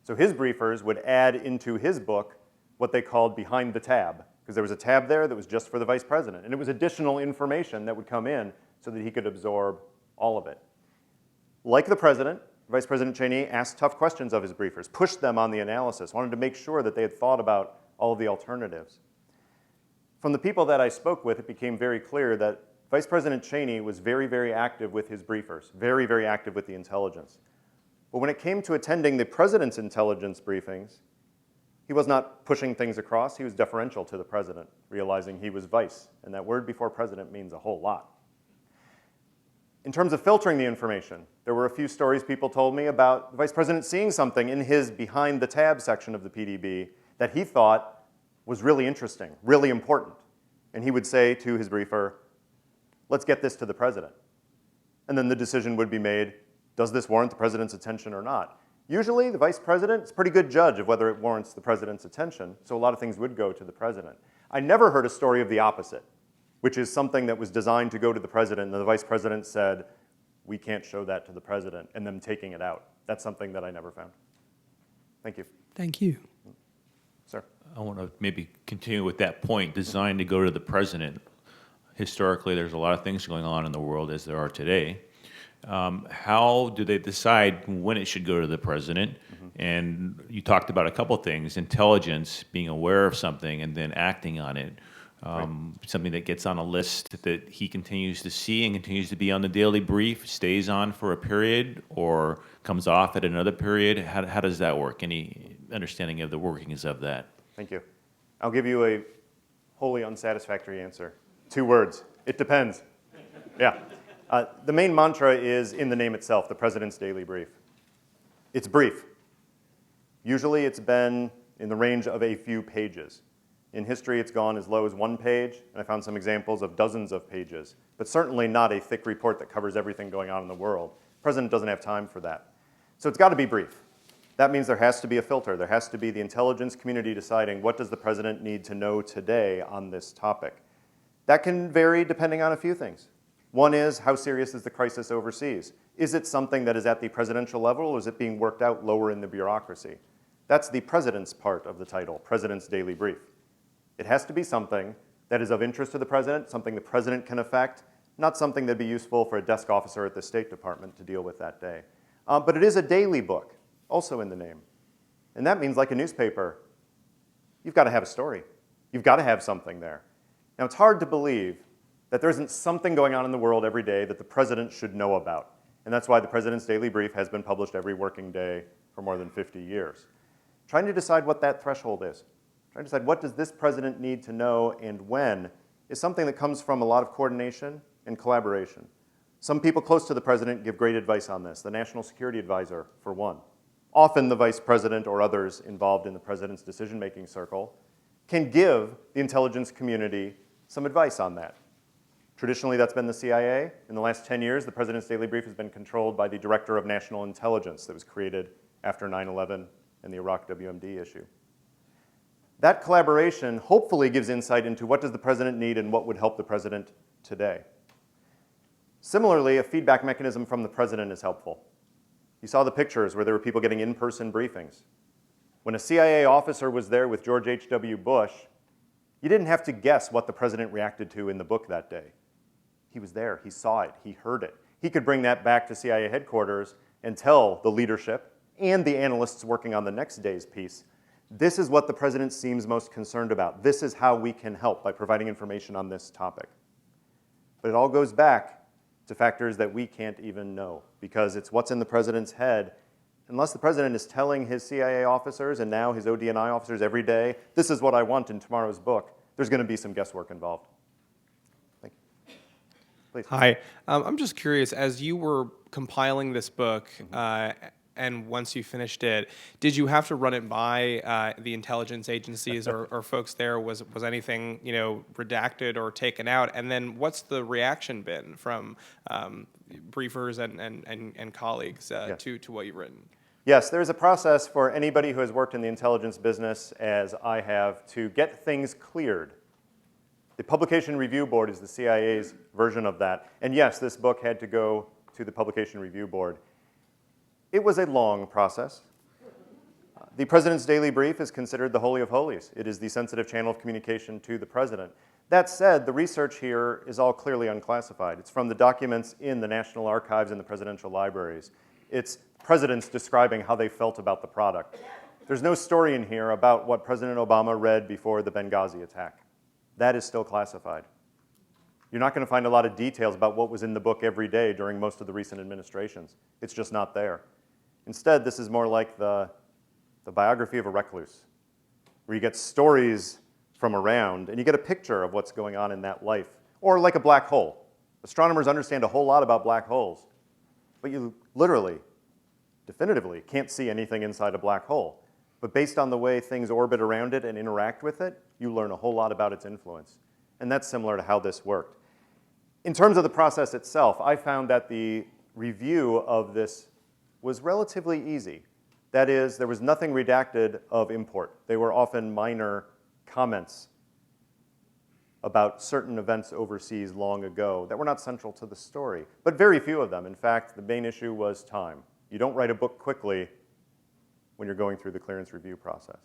So his briefers would add into his book what they called behind the tab, because there was a tab there that was just for the vice president, and it was additional information that would come in so that he could absorb all of it. Like the president, Vice President Cheney asked tough questions of his briefers, pushed them on the analysis, wanted to make sure that they had thought about all of the alternatives. From the people that I spoke with, it became very clear that Vice President Cheney was very, very active with his briefers, very, very active with the intelligence. But when it came to attending the president's intelligence briefings, he was not pushing things across. He was deferential to the president, realizing he was vice, and that word before president means a whole lot. In terms of filtering the information, there were a few stories people told me about the vice president seeing something in his behind the tab section of the PDB that he thought was really interesting, really important. And he would say to his briefer, let's get this to the president. And then the decision would be made, does this warrant the president's attention or not? Usually, the vice president is a pretty good judge of whether it warrants the president's attention, so a lot of things would go to the president. I never heard a story of the opposite, which is something that was designed to go to the president, and the vice president said, we can't show that to the president, and them taking it out. That's something that I never found. Thank you. Thank you. Sir. I want to maybe continue with that point, designed to go to the president. Historically, there's a lot of things going on in the world, as there are today. How do they decide when it should go to the president? And you talked about a couple of things, intelligence, being aware of something and then acting on it. Something that gets on a list that he continues to see and continues to be on the daily brief, stays on for a period, or comes off at another period. How does that work? Any understanding of the workings of that? Thank you. I'll give you a wholly unsatisfactory answer. 2 words. It depends. Yeah. The main mantra is in the name itself, the president's daily brief. It's brief. Usually it's been in the range of a few pages. In history, it's gone as low as 1 page, and I found some examples of dozens of pages, but certainly not a thick report that covers everything going on in the world. The president doesn't have time for that. So it's got to be brief. That means there has to be a filter. There has to be the intelligence community deciding what does the president need to know today on this topic. That can vary depending on a few things. One is, how serious is the crisis overseas? Is it something that is at the presidential level, or is it being worked out lower in the bureaucracy? That's the president's part of the title, President's Daily Brief. It has to be something that is of interest to the president, something the president can affect, not something that'd be useful for a desk officer at the State Department to deal with that day. But it is a daily book, also in the name. And that means, like a newspaper, you've got to have a story. You've got to have something there. Now, it's hard to believe that there isn't something going on in the world every day that the president should know about. And that's why the President's Daily Brief has been published every working day for more than 50 years. Trying to decide what that threshold is. Trying to decide what does this president need to know and when is something that comes from a lot of coordination and collaboration. Some people close to the president give great advice on this. The National Security Advisor, for one. Often the vice president or others involved in the president's decision-making circle can give the intelligence community some advice on that. Traditionally, that's been the CIA. In the last 10 years, the President's Daily Brief has been controlled by the Director of National Intelligence that was created after 9/11 and the Iraq WMD issue. That collaboration hopefully gives insight into what does the president need and what would help the president today. Similarly, a feedback mechanism from the president is helpful. You saw the pictures where there were people getting in-person briefings. When a CIA officer was there with George H.W. Bush, you didn't have to guess what the president reacted to in the book that day. He was there, he saw it, he heard it. He could bring that back to CIA headquarters and tell the leadership and the analysts working on the next day's piece, this is what the president seems most concerned about. This is how we can help by providing information on this topic. But it all goes back to factors that we can't even know, because it's what's in the president's head. Unless the president is telling his CIA officers and now his ODNI officers every day, this is what I want in tomorrow's book, there's going to be some guesswork involved. Thank you. Please. Hi. I'm just curious, as you were compiling this book, and once you finished it, did you have to run it by the intelligence agencies or folks there? Was anything redacted or taken out? And then what's the reaction been from briefers and colleagues to what you've written? Yes, there's a process for anybody who has worked in the intelligence business, as I have, to get things cleared. The Publication Review Board is the CIA's version of that. And yes, this book had to go to the Publication Review Board. It was a long process. The President's Daily Brief is considered the Holy of Holies. It is the sensitive channel of communication to the President. That said, the research here is all clearly unclassified. It's from the documents in the National Archives and the presidential libraries. It's presidents describing how they felt about the product. There's no story in here about what President Obama read before the Benghazi attack. That is still classified. You're not going to find a lot of details about what was in the book every day during most of the recent administrations. It's just not there. Instead, this is more like the biography of a recluse, where you get stories from around, and you get a picture of what's going on in that life. Or like a black hole. Astronomers understand a whole lot about black holes, but you literally, definitively, can't see anything inside a black hole. But based on the way things orbit around it and interact with it, you learn a whole lot about its influence. And that's similar to how this worked. In terms of the process itself, I found that the review of this was relatively easy. That is, there was nothing redacted of import. They were often minor comments about certain events overseas long ago that were not central to the story, but very few of them. In fact, the main issue was time. You don't write a book quickly when you're going through the clearance review process.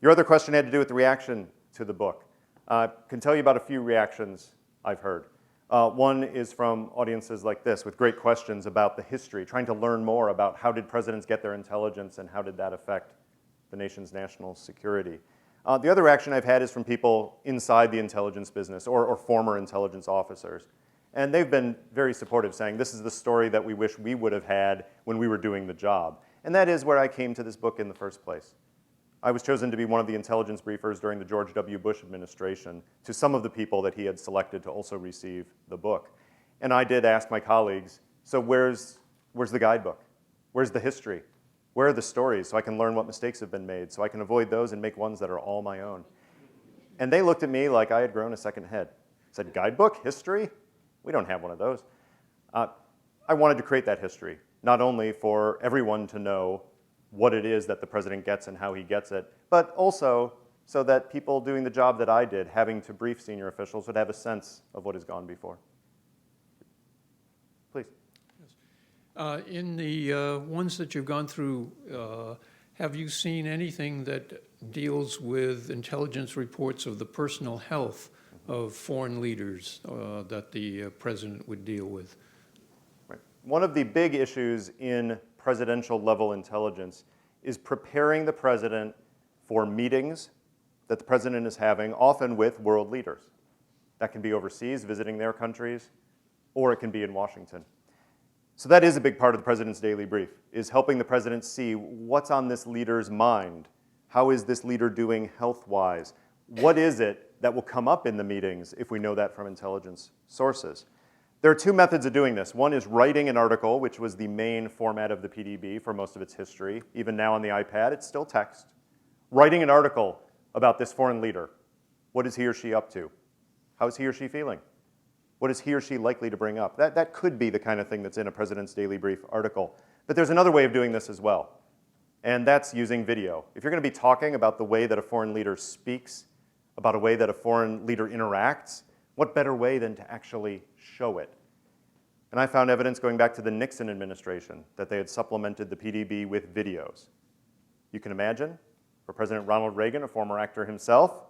Your other question had to do with the reaction to the book. I can tell you about a few reactions I've heard. One is from audiences like this with great questions about the history, trying to learn more about how did presidents get their intelligence and how did that affect the nation's national security. The other reaction I've had is from people inside the intelligence business or former intelligence officers. And they've been very supportive, saying this is the story that we wish we would have had when we were doing the job. And that is where I came to this book in the first place. I was chosen to be one of the intelligence briefers during the George W. Bush administration to some of the people that he had selected to also receive the book. And I did ask my colleagues, so where's the guidebook? Where's the history? Where are the stories so I can learn what mistakes have been made, so I can avoid those and make ones that are all my own? And they looked at me like I had grown a second head. Said, guidebook? History? We don't have one of those. I wanted to create that history, not only for everyone to know what it is that the president gets and how he gets it, but also so that people doing the job that I did, having to brief senior officials, would have a sense of what has gone before. Please. In the ones that you've gone through, have you seen anything that deals with intelligence reports of the personal health of foreign leaders that the president would deal with? Right. One of the big issues in presidential level intelligence is preparing the president for meetings that the president is having, often with world leaders. That can be overseas, visiting their countries, or it can be in Washington. So that is a big part of the president's daily brief, is helping the president see what's on this leader's mind. How is this leader doing health-wise? What is it that will come up in the meetings if we know that from intelligence sources? There are two methods of doing this. One is writing an article, which was the main format of the PDB for most of its history. Even now on the iPad, it's still text. Writing an article about this foreign leader. What is he or she up to? How is he or she feeling? What is he or she likely to bring up? That could be the kind of thing that's in a President's Daily Brief article. But there's another way of doing this as well, and that's using video. If you're going to be talking about the way that a foreign leader speaks, about a way that a foreign leader interacts, what better way than to actually show it? And I found evidence going back to the Nixon administration that they had supplemented the PDB with videos. You can imagine, for President Ronald Reagan, a former actor himself,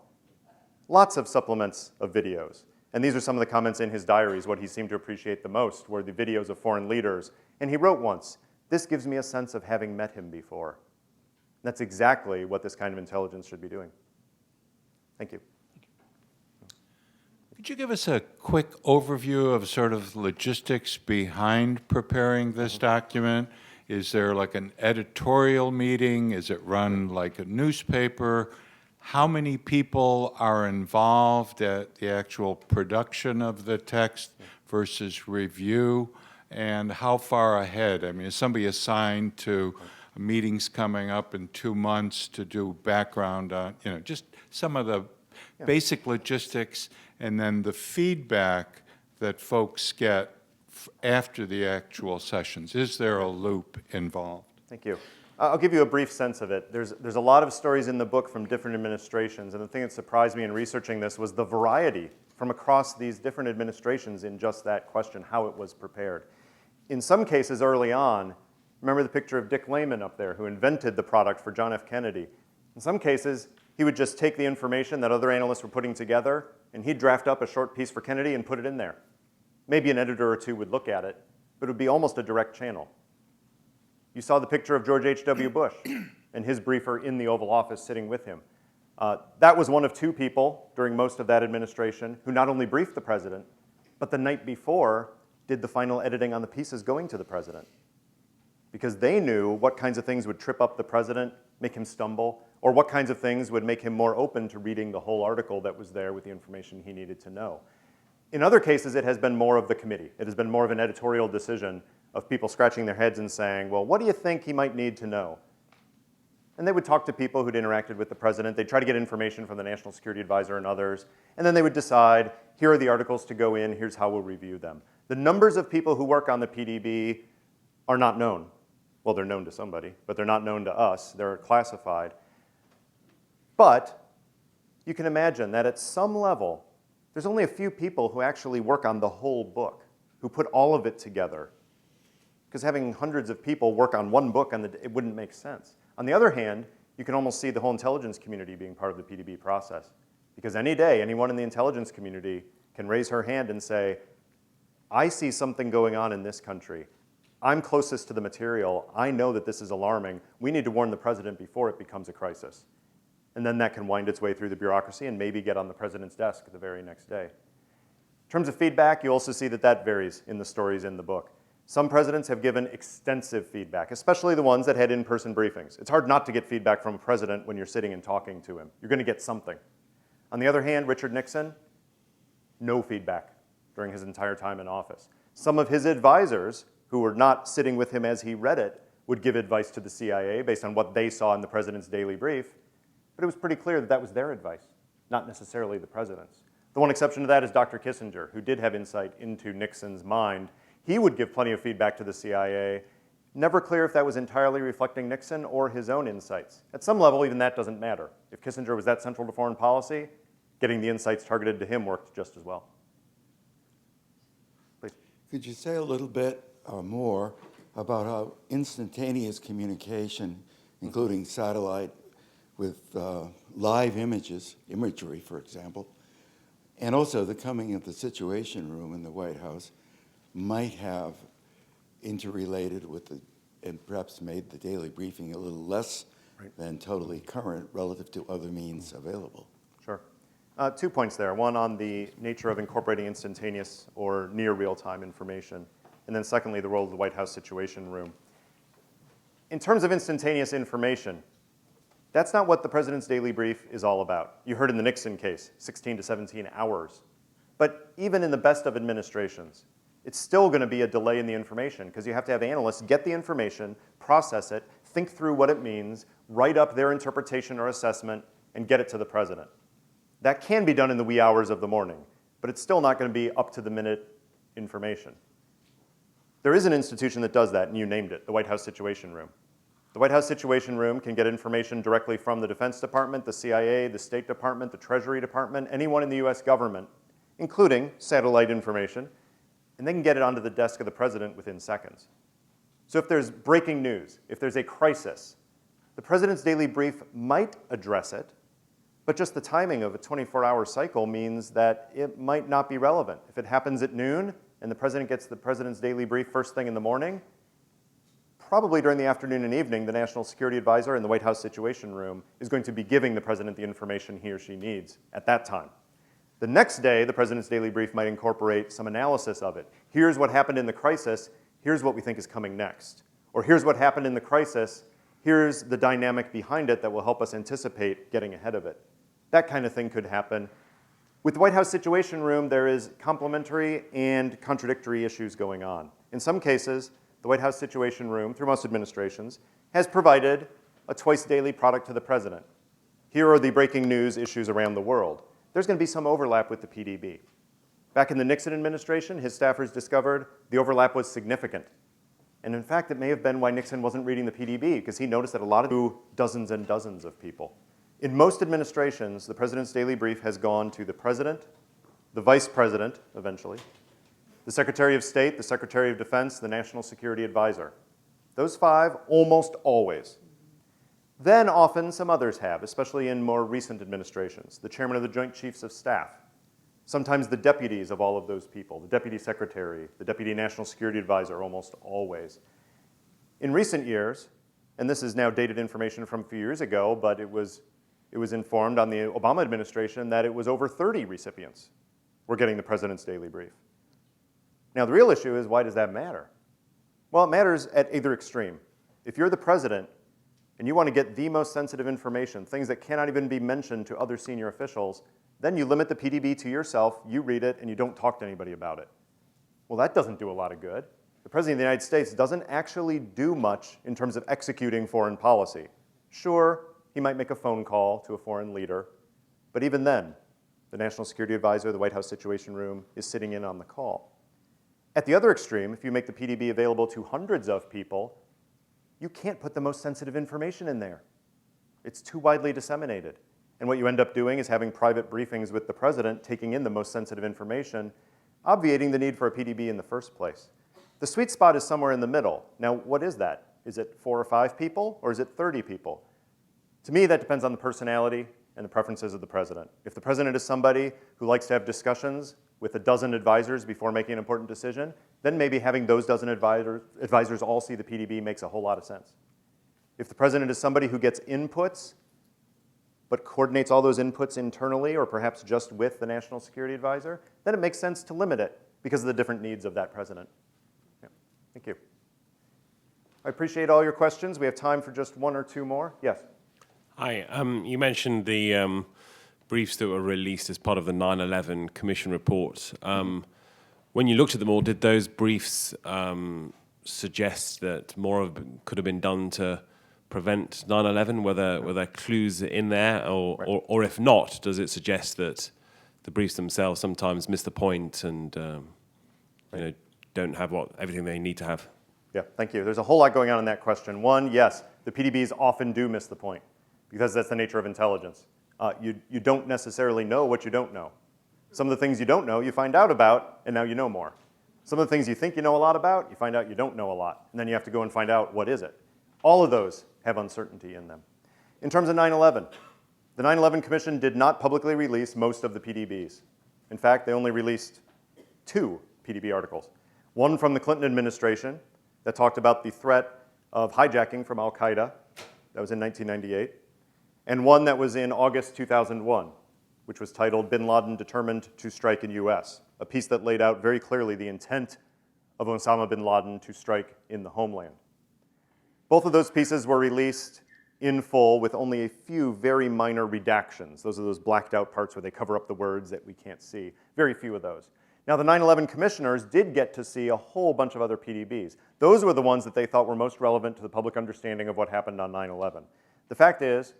lots of supplements of videos. And these are some of the comments in his diaries. What he seemed to appreciate the most were the videos of foreign leaders. And he wrote once, this gives me a sense of having met him before. That's exactly what this kind of intelligence should be doing. Thank you. Could you give us a quick overview of sort of logistics behind preparing this document? Is there like an editorial meeting? Is it run like a newspaper? How many people are involved at the actual production of the text versus review? And how far ahead? I mean, is somebody assigned to meetings coming up in 2 months to do background on, just some of the basic logistics, and then the feedback that folks get after the actual sessions? Is there a loop involved? Thank you. I'll give you a brief sense of it. There's a lot of stories in the book from different administrations, and the thing that surprised me in researching this was the variety from across these different administrations in just that question, how it was prepared. In some cases early on, remember the picture of Dick Lehman up there, who invented the product for John F. Kennedy. In some cases, he would just take the information that other analysts were putting together, and he'd draft up a short piece for Kennedy and put it in there. Maybe an editor or two would look at it, but it would be almost a direct channel. You saw the picture of George H.W. Bush and his briefer in the Oval Office sitting with him. That was one of 2 people during most of that administration who not only briefed the president, but the night before did the final editing on the pieces going to the president. Because they knew what kinds of things would trip up the president, make him stumble, or what kinds of things would make him more open to reading the whole article that was there with the information he needed to know. In other cases, it has been more of the committee. It has been more of an editorial decision of people scratching their heads and saying, well, what do you think he might need to know? And they would talk to people who'd interacted with the president. They'd try to get information from the National Security Advisor and others. And then they would decide, here are the articles to go in, here's how we'll review them. The numbers of people who work on the PDB are not known. Well, they're known to somebody, but they're not known to us. They're classified. But you can imagine that at some level, there's only a few people who actually work on the whole book, who put all of it together. Because having hundreds of people work on one book, it wouldn't make sense. On the other hand, you can almost see the whole intelligence community being part of the PDB process. Because any day, anyone in the intelligence community can raise her hand and say, I see something going on in this country. I'm closest to the material. I know that this is alarming. We need to warn the president before it becomes a crisis. And then that can wind its way through the bureaucracy and maybe get on the president's desk the very next day. In terms of feedback, you also see that that varies in the stories in the book. Some presidents have given extensive feedback, especially the ones that had in-person briefings. It's hard not to get feedback from a president when you're sitting and talking to him. You're going to get something. On the other hand, Richard Nixon, no feedback during his entire time in office. Some of his advisors, who were not sitting with him as he read it, would give advice to the CIA based on what they saw in the president's daily brief. But it was pretty clear that that was their advice, not necessarily the president's. The one exception to that is Dr. Kissinger, who did have insight into Nixon's mind. He would give plenty of feedback to the CIA. Never clear if that was entirely reflecting Nixon or his own insights. At some level, even that doesn't matter. If Kissinger was that central to foreign policy, getting the insights targeted to him worked just as well. Please. Could you say a little bit more about how instantaneous communication, including satellite with live imagery, for example, and also the coming of the Situation Room in the White House, might have interrelated with and perhaps made the daily briefing a little less than totally current relative to other means available? Sure. 2 points there. One on the nature of incorporating instantaneous or near real-time information, and then secondly, the role of the White House Situation Room. In terms of instantaneous information, that's not what the president's daily brief is all about. You heard in the Nixon case, 16 to 17 hours. But even in the best of administrations, it's still going to be a delay in the information because you have to have analysts get the information, process it, think through what it means, write up their interpretation or assessment, and get it to the president. That can be done in the wee hours of the morning, but it's still not going to be up-to-the-minute information. There is an institution that does that, and you named it, the White House Situation Room. The White House Situation Room can get information directly from the Defense Department, the CIA, the State Department, the Treasury Department, anyone in the US government, including satellite information, and they can get it onto the desk of the president within seconds. So if there's breaking news, if there's a crisis, the president's daily brief might address it, but just the timing of a 24-hour cycle means that it might not be relevant. If it happens at noon and the president gets the president's daily brief first thing in the morning, probably during the afternoon and evening, the National Security Advisor in the White House Situation Room is going to be giving the president the information he or she needs at that time. The next day, the president's daily brief might incorporate some analysis of it. Here's what happened in the crisis. Here's what we think is coming next. Or here's what happened in the crisis. Here's the dynamic behind it that will help us anticipate getting ahead of it. That kind of thing could happen. With the White House Situation Room, there is complementary and contradictory issues going on. In some cases, the White House Situation Room, through most administrations, has provided a twice-daily product to the president. Here are the breaking news issues around the world. There's going to be some overlap with the PDB. Back in the Nixon administration, his staffers discovered the overlap was significant. And in fact, it may have been why Nixon wasn't reading the PDB, because he noticed that a lot of dozens and dozens of people. In most administrations, the president's daily brief has gone to the president, the vice president, eventually, the Secretary of State, the Secretary of Defense, the National Security Advisor. Those five, almost always. Then often some others have, especially in more recent administrations. The chairman of the Joint Chiefs of Staff, sometimes the deputies of all of those people, the deputy secretary, the deputy national security advisor, almost always. In recent years, and this is now dated information from a few years ago, but it was informed on the Obama administration that it was over 30 recipients were getting the president's daily brief. Now, the real issue is, why does that matter? Well, it matters at either extreme. If you're the president and you want to get the most sensitive information, things that cannot even be mentioned to other senior officials, then you limit the PDB to yourself, you read it, and you don't talk to anybody about it. Well, that doesn't do a lot of good. The President of the United States doesn't actually do much in terms of executing foreign policy. Sure, he might make a phone call to a foreign leader, but even then, the National Security Advisor, the White House Situation Room, is sitting in on the call. At the other extreme, if you make the PDB available to hundreds of people, you can't put the most sensitive information in there. It's too widely disseminated. And what you end up doing is having private briefings with the president, taking in the most sensitive information, obviating the need for a PDB in the first place. The sweet spot is somewhere in the middle. Now, what is that? Is it 4 or 5 people, or is it 30 people? To me, that depends on the personality and the preferences of the president. If the president is somebody who likes to have discussions with a dozen advisors before making an important decision, then maybe having those dozen advisors all see the PDB makes a whole lot of sense. If the president is somebody who gets inputs, but coordinates all those inputs internally, or perhaps just with the National Security Advisor, then it makes sense to limit it because of the different needs of that president. Yeah. Thank you. I appreciate all your questions. We have time for just 1 or 2 more. Yes? Hi. You mentioned the briefs that were released as part of the 9/11 Commission report. When you looked at them all, did those briefs suggest that more could have been done to prevent 9/11? Were there clues in there, or if not, does it suggest that the briefs themselves sometimes miss the point and don't have everything they need to have? Yeah, thank you. There's a whole lot going on in that question. One, yes, the PDBs often do miss the point because that's the nature of intelligence. You don't necessarily know what you don't know. Some of the things you don't know, you find out about, and now you know more. Some of the things you think you know a lot about, you find out you don't know a lot, and then you have to go and find out what is it. All of those have uncertainty in them. In terms of 9/11, the 9/11 Commission did not publicly release most of the PDBs. In fact, they only released 2 PDB articles. One from the Clinton administration that talked about the threat of hijacking from al-Qaeda. That was in 1998. And one that was in August 2001, which was titled "Bin Laden Determined to Strike in U.S., a piece that laid out very clearly the intent of Osama bin Laden to strike in the homeland. Both of those pieces were released in full with only a few very minor redactions. Those are those blacked out parts where they cover up the words that we can't see. Very few of those. Now, the 9/11 commissioners did get to see a whole bunch of other PDBs. Those were the ones that they thought were most relevant to the public understanding of what happened on 9/11. The fact is,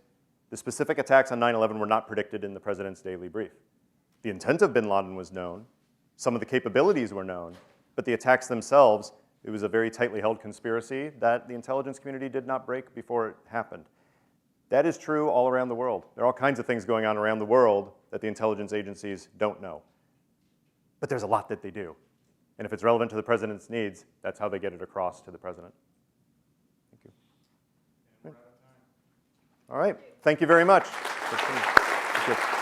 the specific attacks on 9/11 were not predicted in the president's daily brief. The intent of bin Laden was known. Some of the capabilities were known. But the attacks themselves, it was a very tightly held conspiracy that the intelligence community did not break before it happened. That is true all around the world. There are all kinds of things going on around the world that the intelligence agencies don't know. But there's a lot that they do. And if it's relevant to the president's needs, that's how they get it across to the president. Thank you. And we're out of time. All right. Thank you very much. Thank you.